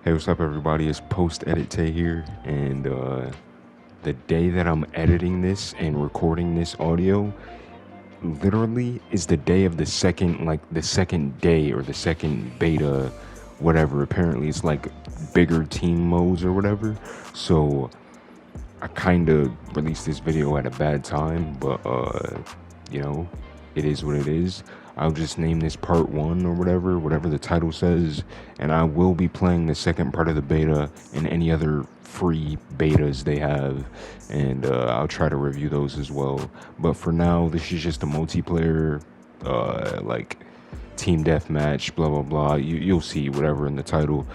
Hey, what's up, everybody? It's post-edit Tay here, and the day that I'm editing this and recording this audio literally is the day of the second day or the second beta, whatever. Apparently, it's like bigger team modes or whatever. So I kind of released this video at a bad time, but you know, it is what it is. I'll just name this part 1 or whatever the title says, and I will be playing the second part of the beta and any other free betas they have, and I'll try to review those as well. But for now, this is just a multiplayer, like team deathmatch, blah blah blah. You'll see whatever in the title.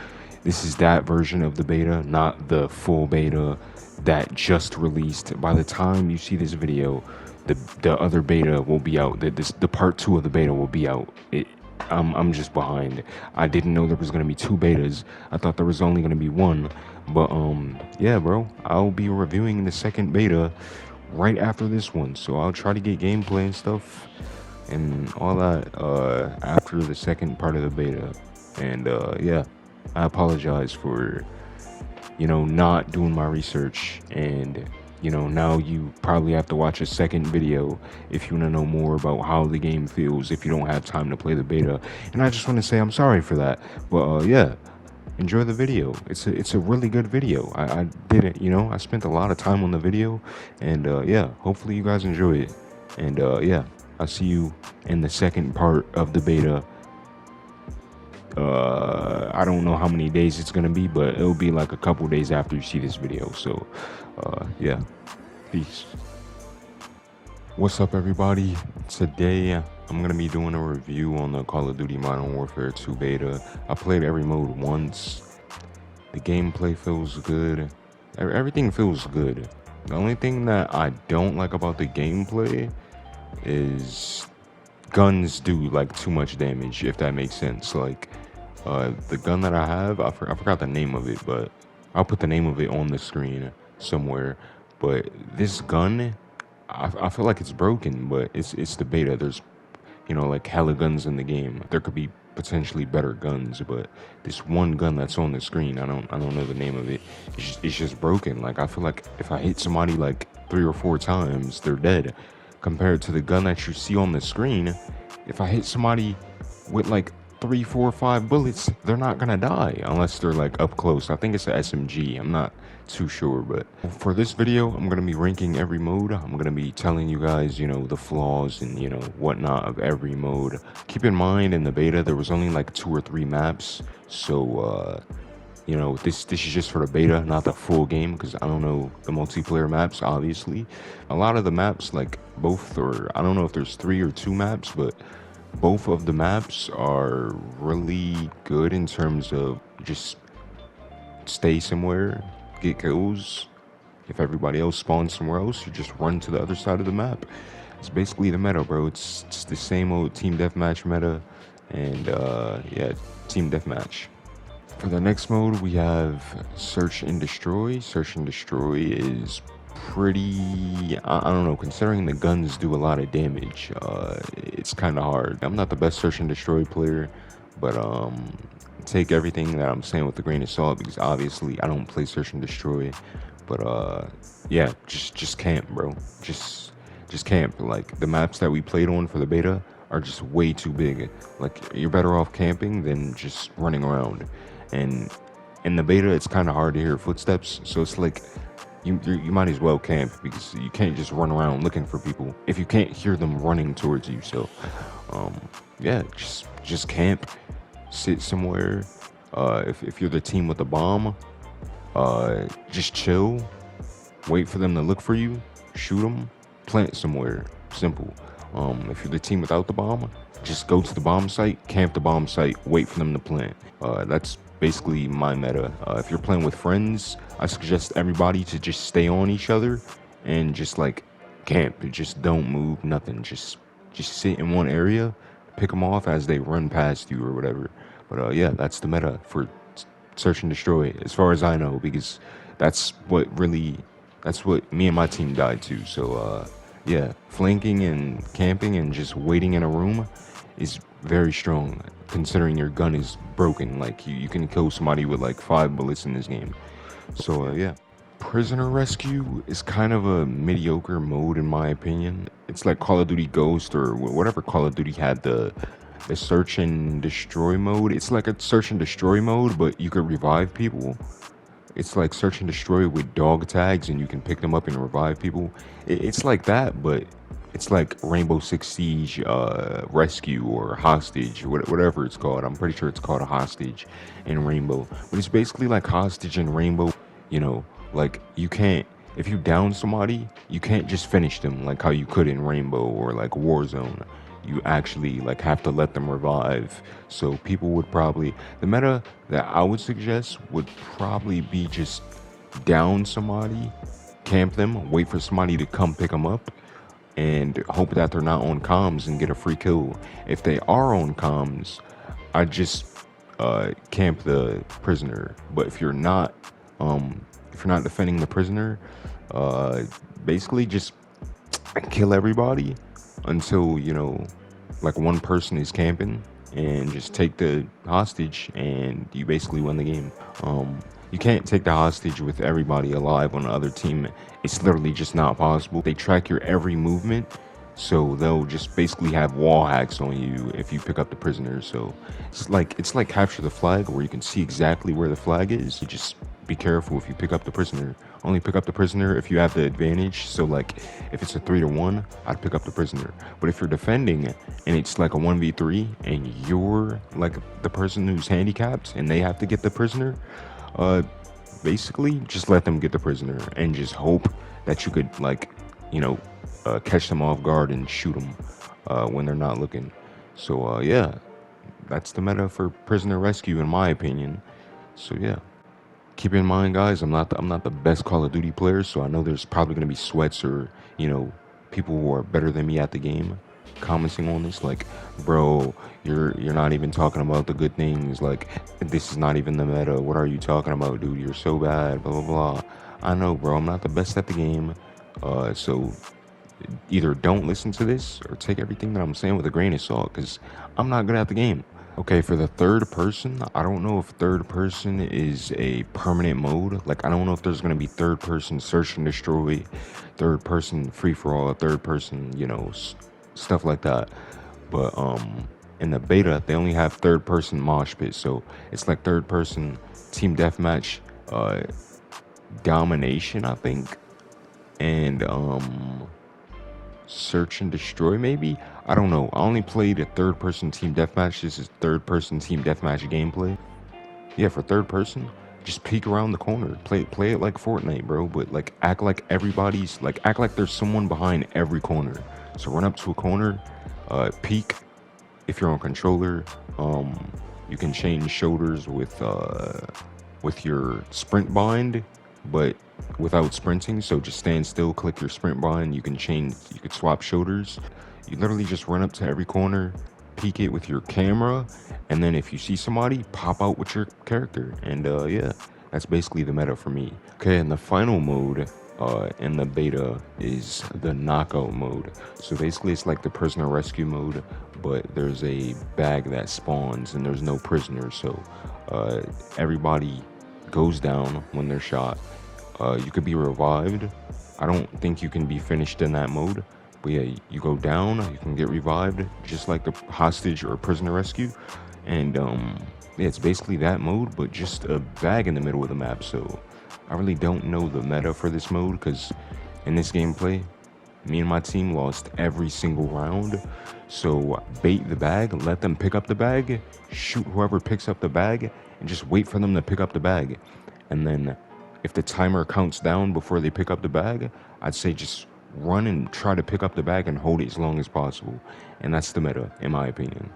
This is that version of the beta, not the full beta that just released. By the time you see this video, the other beta will be out. The part 2 of the beta will be out. I'm just behind. I didn't know there was gonna be 2 betas. I thought there was only gonna be 1. But yeah, bro, I'll be reviewing the second beta right after this one. So I'll try to get gameplay and stuff and all that after the second part of the beta. And yeah, I apologize for not doing my research, and now you probably have to watch a second video if you want to know more about how the game feels if you don't have time to play the beta. And I just want to say I'm sorry for that, but yeah, enjoy the video. It's a really good video. I did it, I spent a lot of time on the video, and yeah, hopefully you guys enjoy it. And yeah, I'll see you in the second part of the beta. I don't know how many days it's gonna be, but it'll be like a couple days after you see this video. So yeah, peace. What's up, everybody? Today I'm gonna be doing a review on the Call of Duty Modern Warfare 2 beta. I played every mode once. The gameplay feels good. Everything feels good. The only thing that I don't like about the gameplay is guns do like too much damage, if that makes sense. Like the gun that I have, I forgot the name of it, but I'll put the name of it on the screen somewhere. But this gun, I feel like it's broken, but it's the beta. There's like hella guns in the game. There could be potentially better guns, but this one gun that's on the screen, I don't know the name of it. It's just broken. Like, I feel like if I hit somebody like 3 or 4 times, they're dead. Compared to the gun that you see on the screen, if I hit somebody with like 3, 4, 5 bullets, they're not gonna die unless they're like up close. I think it's an SMG. I'm not too sure, but for this video, I'm gonna be ranking every mode. I'm gonna be telling you guys, the flaws and whatnot of every mode. Keep in mind, in the beta, there was only like 2 or 3 maps, so this is just for the beta, not the full game, because I don't know the multiplayer maps, obviously. A lot of the maps, like both, or I don't know if there's 3 or 2 maps, but both of the maps are really good in terms of just stay somewhere, get kills. If everybody else spawns somewhere else, you just run to the other side of the map. It's basically the meta, bro. It's the same old team deathmatch meta, and yeah, team deathmatch. For the next mode, we have Search and Destroy. Search and Destroy is pretty, I don't know, considering the guns do a lot of damage, it's kind of hard. I'm not the best Search and Destroy player, but take everything that I'm saying with a grain of salt, because obviously I don't play Search and Destroy. But yeah, just camp, bro. Just camp. Like, the maps that we played on for the beta are just way too big. Like, you're better off camping than just running around. And in the beta, it's kind of hard to hear footsteps, so it's like you might as well camp, because you can't just run around looking for people if you can't hear them running towards you. So yeah, just camp, sit somewhere. If you're the team with the bomb, just chill, wait for them to look for you, shoot them, plant somewhere. Simple. If you're the team without the bomb, just go to the bomb site, camp the bomb site, wait for them to plant. That's basically my meta. If you're playing with friends, I suggest everybody to just stay on each other and just like camp. Just don't move, nothing. Just sit in one area, pick them off as they run past you or whatever. But yeah, that's the meta for Search and Destroy, as far as I know, because that's what me and my team died to. So yeah, flanking and camping and just waiting in a room is very strong considering your gun is broken. Like you can kill somebody with like 5 bullets in this game. So yeah. Prisoner Rescue is kind of a mediocre mode in my opinion. It's like Call of Duty Ghost or whatever Call of Duty had the search and destroy mode. It's like a search and destroy mode, but you could revive people. It's like search and destroy with dog tags, and you can pick them up and revive people. It's like that, but it's like Rainbow Six Siege Rescue or Hostage, whatever it's called. I'm pretty sure it's called a Hostage in Rainbow. But it's basically like Hostage in Rainbow. You know, like you can't, if you down somebody, you can't just finish them like how you could in Rainbow or like Warzone. You actually like have to let them revive. So people would probably, the meta that I would suggest would probably be just down somebody, camp them, wait for somebody to come pick them up, and hope that they're not on comms and get a free kill. If they are on comms, I just camp the prisoner. But if you're not defending the prisoner, basically just kill everybody until, you know, like one person is camping, and just take the hostage and you basically win the game. You can't take the hostage with everybody alive on the other team. It's literally just not possible. They track your every movement, so they'll just basically have wall hacks on you if you pick up the prisoner. So it's like capture the flag, where you can see exactly where the flag is. You just be careful if you pick up the prisoner. Only pick up the prisoner if you have the advantage. So like if it's a 3-1, I'd pick up the prisoner. But if you're defending and it's like a 1v3 and you're like the person who's handicapped and they have to get the prisoner, basically just let them get the prisoner and just hope that you could, like, you know, catch them off guard and shoot them when they're not looking. So yeah, that's the meta for prisoner rescue in my opinion. So yeah. Keep in mind, guys, I'm not the best Call of Duty player, so I know there's probably gonna be sweats or, you know, people who are better than me at the game commenting on this, like, bro, you're not even talking about the good things. Like, this is not even the meta. What are you talking about, dude? You're so bad. Blah blah blah. I know, bro. I'm not the best at the game. So either don't listen to this or take everything that I'm saying with a grain of salt, because I'm not good at the game. Okay, for the third person, I don't know if third person is a permanent mode. Like, I don't know if there's going to be third person search and destroy, third person free for all, third person, you know, stuff like that. But in the beta, they only have third person mosh pit. So it's like third person team deathmatch, domination, I think. And search and destroy, maybe. I don't know. I only played a third person team deathmatch. This is third person team deathmatch gameplay. Yeah, for third person, just peek around the corner. Play it like Fortnite, bro. But like act like act like there's someone behind every corner. So run up to a corner, peek. If you're on controller, you can change shoulders with your sprint bind, but without sprinting. So just stand still, click your sprint bind. You could swap shoulders. You literally just run up to every corner, peek it with your camera, and then if you see somebody, pop out with your character. And yeah, that's basically the meta for me. Okay, and the final mode in the beta is the knockout mode. So basically it's like the prisoner rescue mode, but there's a bag that spawns and there's no prisoners. So everybody goes down when they're shot. You could be revived. I don't think you can be finished in that mode. But yeah, you go down, you can get revived, just like the hostage or prisoner rescue. And yeah, it's basically that mode, but just a bag in the middle of the map. So I really don't know the meta for this mode, because in this gameplay, me and my team lost every single round. So bait the bag, let them pick up the bag, shoot whoever picks up the bag, and just wait for them to pick up the bag. And then if the timer counts down before they pick up the bag, I'd say just run and try to pick up the bag and hold it as long as possible. And that's the meta, in my opinion.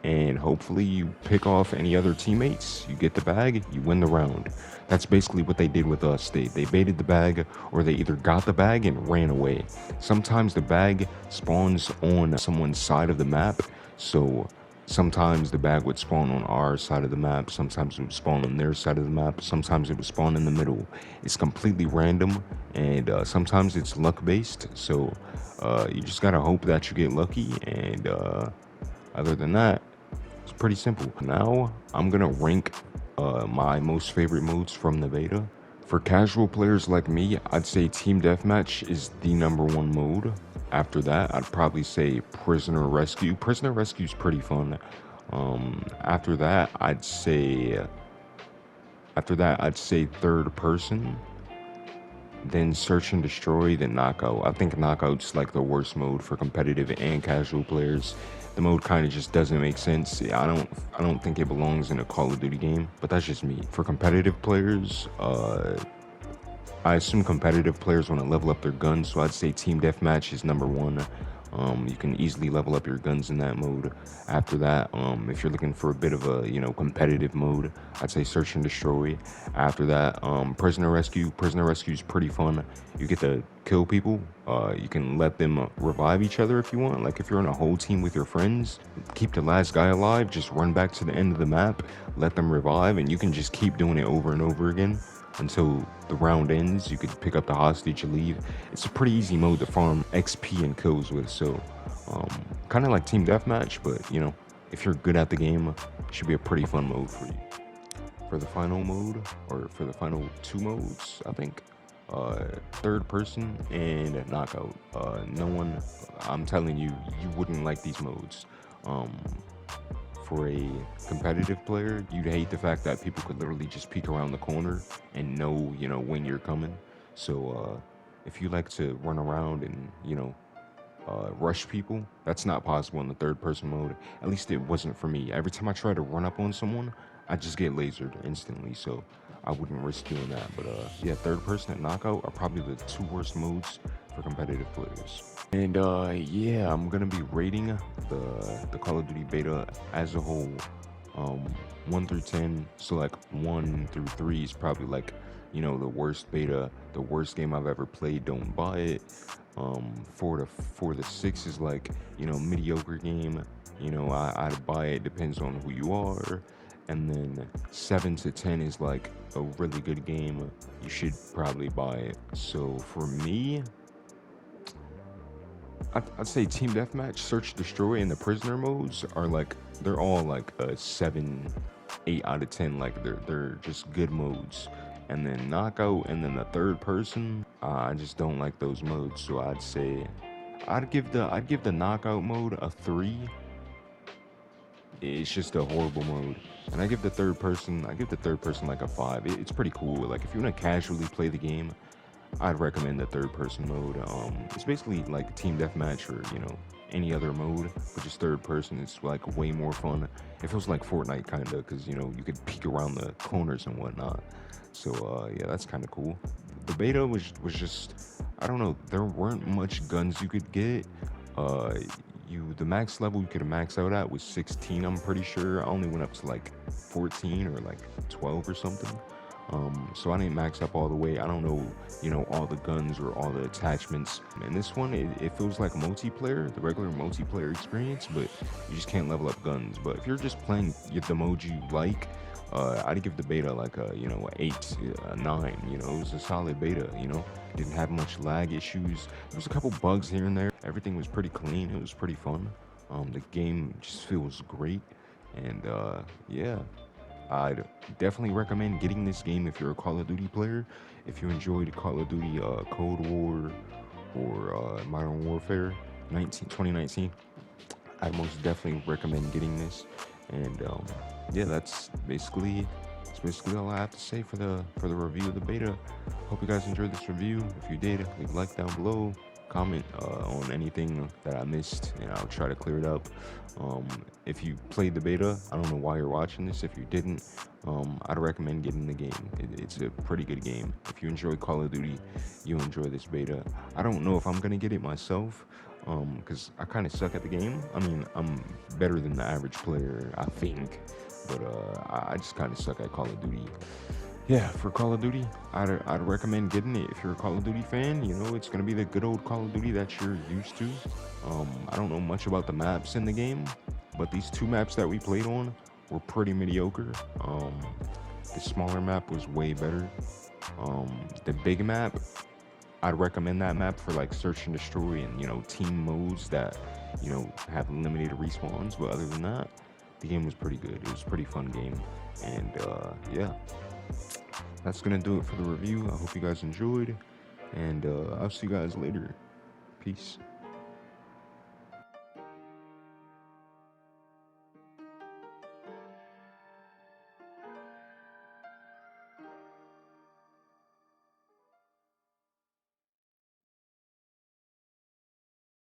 And hopefully you pick off any other teammates, you get the bag, you win the round. That's basically what they did with us. They baited the bag, or they either got the bag and ran away. Sometimes the bag spawns on someone's side of the map, so sometimes the bag would spawn on our side of the map, sometimes it would spawn on their side of the map, sometimes it would spawn in the middle. It's completely random, and sometimes it's luck based, so you just gotta hope that you get lucky. And Other than that, it's pretty simple. Now I'm gonna rank my most favorite modes from the beta. For casual players like me, I'd say Team Deathmatch is the #1 mode. After that, I'd probably say Prisoner Rescue. Prisoner Rescue is pretty fun. After that, I'd say third person, then Search and Destroy, then Knockout. I think Knockout's like the worst mode for competitive and casual players. The mode kind of just doesn't make sense. I don't think it belongs in a Call of Duty game, but that's just me. For competitive players, I assume competitive players want to level up their guns, so I'd say Team Deathmatch is #1. You can easily level up your guns in that mode. After that, if you're looking for a bit of a competitive mode, I'd say Search and Destroy. After that, Prisoner Rescue. Prisoner Rescue is pretty fun. You get to kill people. You can let them revive each other if you want. Like if you're on a whole team with your friends, keep the last guy alive. Just run back to the end of the map, let them revive, and you can just keep doing it over and over again until the round ends. You could pick up the hostage and leave. It's a pretty easy mode to farm XP and kills with, so kind of like Team Deathmatch, but if you're good at the game, it should be a pretty fun mode for you. For the final mode, or for the final 2 modes, I think third person and Knockout. No one, I'm telling you, you wouldn't like these modes. For a competitive player, you'd hate the fact that people could literally just peek around the corner and know when you're coming. So if you like to run around and rush people, that's not possible in the third person mode. At least it wasn't for me. Every time I try to run up on someone, I just get lasered instantly, so I wouldn't risk doing that. But yeah, third person and Knockout are probably the 2 worst modes for competitive players. And yeah, I'm gonna be rating the Call of Duty beta as a whole, 1 through 10. So like 1 through 3 is probably like the worst beta, the worst game I've ever played, don't buy it. 4 to 6 is like mediocre game, I'd buy it, depends on who you are. And then 7 to 10 is like a really good game, you should probably buy it. So for me, I'd say Team Deathmatch, Search, Destroy, and the Prisoner modes are like, they're all like a 7, 8 out of 10. Like they're just good modes. And then Knockout, and then the third person, I just don't like those modes. So I'd say I'd give the Knockout mode a 3. It's just a horrible mode. And I give the third person like a 5. It's pretty cool. Like if you want to casually play the game, I'd recommend the third person mode. It's basically like Team Deathmatch or any other mode, but just third person. It's like way more fun. It feels like Fortnite kinda, because you could peek around the corners and whatnot. So yeah, that's kind of cool. The beta was just, I don't know, there weren't much guns you could get. The max level you could max out at was 16, I'm pretty sure. I only went up to like 14 or like 12 or something. So I didn't max up all the way. I don't know, all the guns or all the attachments. And this one, it feels like multiplayer, the regular multiplayer experience, but you just can't level up guns. But if you're just playing the mode you like, I'd give the beta like a 8, a 9. It was a solid beta. Didn't have much lag issues. There was a couple bugs here and there. Everything was pretty clean. It was pretty fun. The game just feels great, and yeah, I'd definitely recommend getting this game if you're a Call of Duty player. If you enjoyed Call of Duty Cold War or Modern Warfare 2019, I'd most definitely recommend getting this. And yeah, that's basically all I have to say for the review of the beta. Hope you guys enjoyed this review. If you did, leave a like down below. Comment on anything that I missed, and I'll try to clear it up. If you played the beta, I don't know why you're watching this. If you didn't, I'd recommend getting the game. It's a pretty good game. If you enjoy Call of Duty, you'll enjoy this beta. I don't know if I'm gonna get it myself, because I kind of suck at the game. I mean, I'm better than the average player, I think, but I just kind of suck at Call of Duty. Yeah, for Call of Duty, I'd recommend getting it if you're a Call of Duty fan. It's gonna be the good old Call of Duty that you're used to. I don't know much about the maps in the game, but these 2 maps that we played on were pretty mediocre. The smaller map was way better. The big map, I'd recommend that map for like Search and Destroy and team modes that you know, have limited respawns. But other than that, the game was pretty good. It was a pretty fun game. And yeah, that's gonna do it for the review. I hope you guys enjoyed, and I'll see you guys later. Peace.